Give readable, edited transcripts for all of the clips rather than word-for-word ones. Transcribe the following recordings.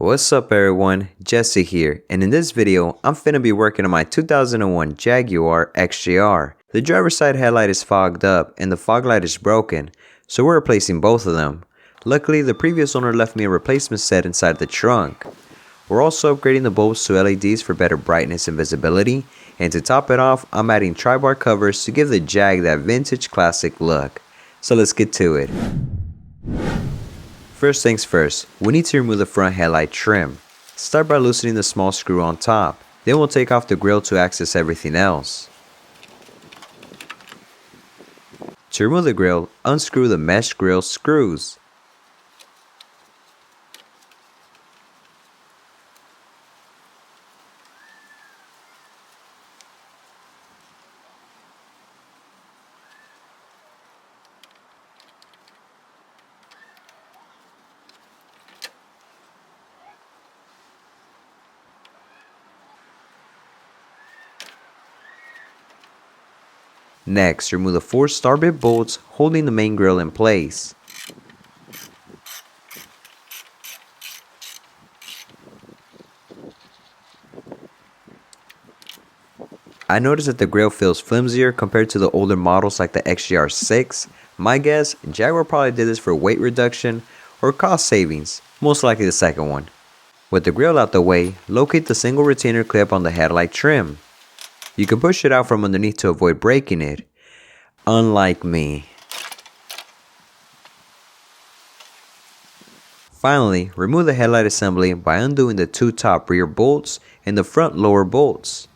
What's up everyone, Jesse here, and in this video, I'm finna be working on my 2001 Jaguar XJR. The driver's side headlight is fogged up and the fog light is broken, so we're replacing both of them. Luckily, the previous owner left me a replacement set inside the trunk. We're also upgrading the bulbs to LEDs for better brightness and visibility, and to top it off, I'm adding tri-bar covers to give the Jag that vintage classic look. So let's get to it. First things first, we need to remove the front headlight trim. Start by loosening the small screw on top, then we'll take off the grille to access everything else. To remove the grille, unscrew the mesh grille screws. Next, remove the 4 star-bit bolts holding the main grille in place. I noticed that the grille feels flimsier compared to the older models like the XJR 6. My guess, Jaguar probably did this for weight reduction or cost savings, most likely the second one. With the grille out the way, locate the single retainer clip on the headlight trim. You can push it out from underneath to avoid breaking it, unlike me. Finally, remove the headlight assembly by undoing the 2 top rear bolts and the front lower bolts.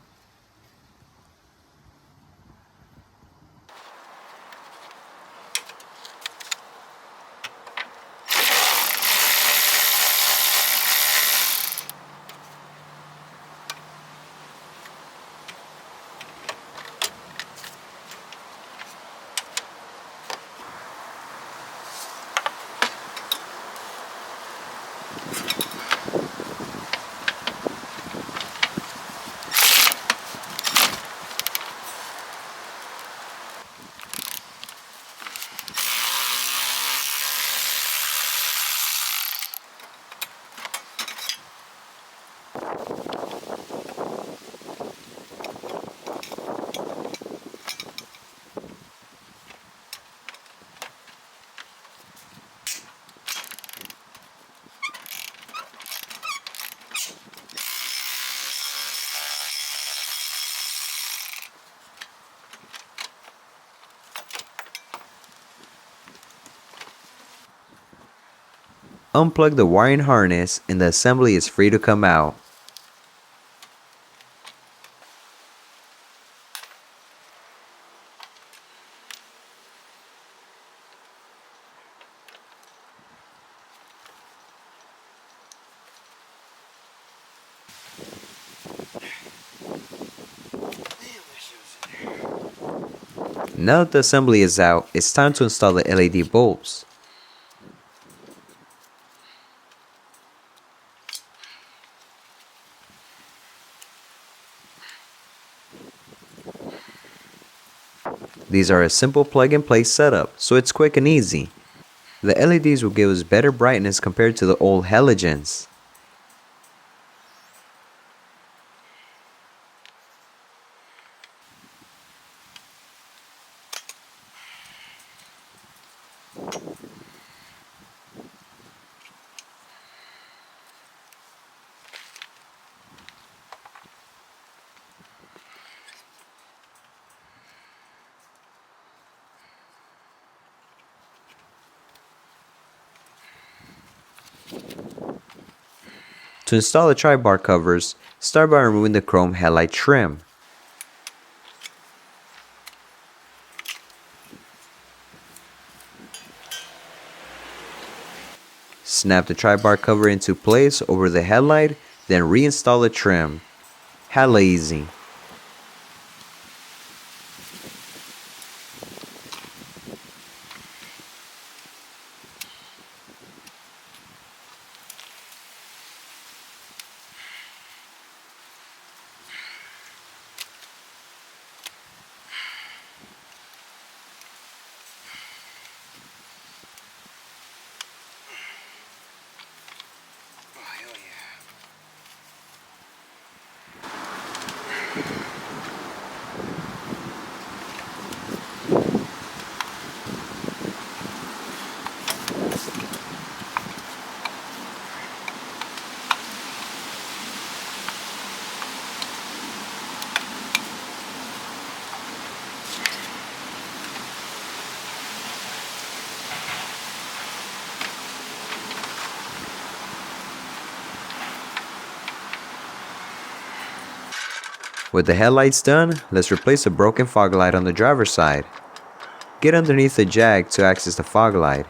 Unplug the wiring harness and the assembly is free to come out. Now that the assembly is out, it's time to install the LED bulbs. These are a simple plug-and-play setup, so it's quick and easy. The LEDs will give us better brightness compared to the old halogens. To install the tri-bar covers, start by removing the chrome headlight trim. Snap the tri-bar cover into place over the headlight, then reinstall the trim. Hella easy. Oh, hell yeah. With the headlights done, let's replace a broken fog light on the driver's side. Get underneath the Jag to access the fog light.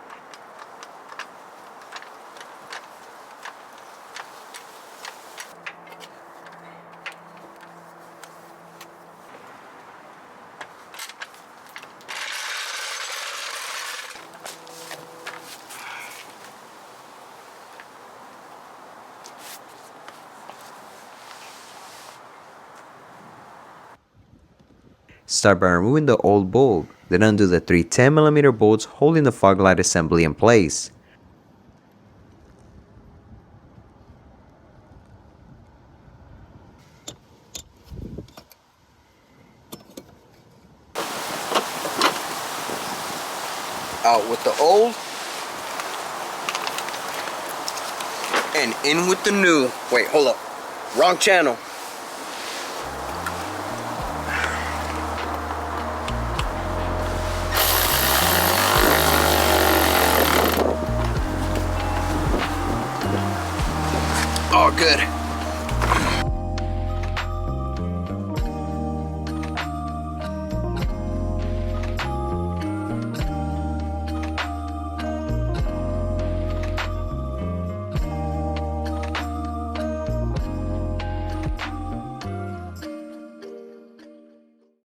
Start by removing the old bulb, then undo the three 10mm bolts holding the fog light assembly in place. Out with the old and in with the new. Wait, hold up. Wrong channel. All good.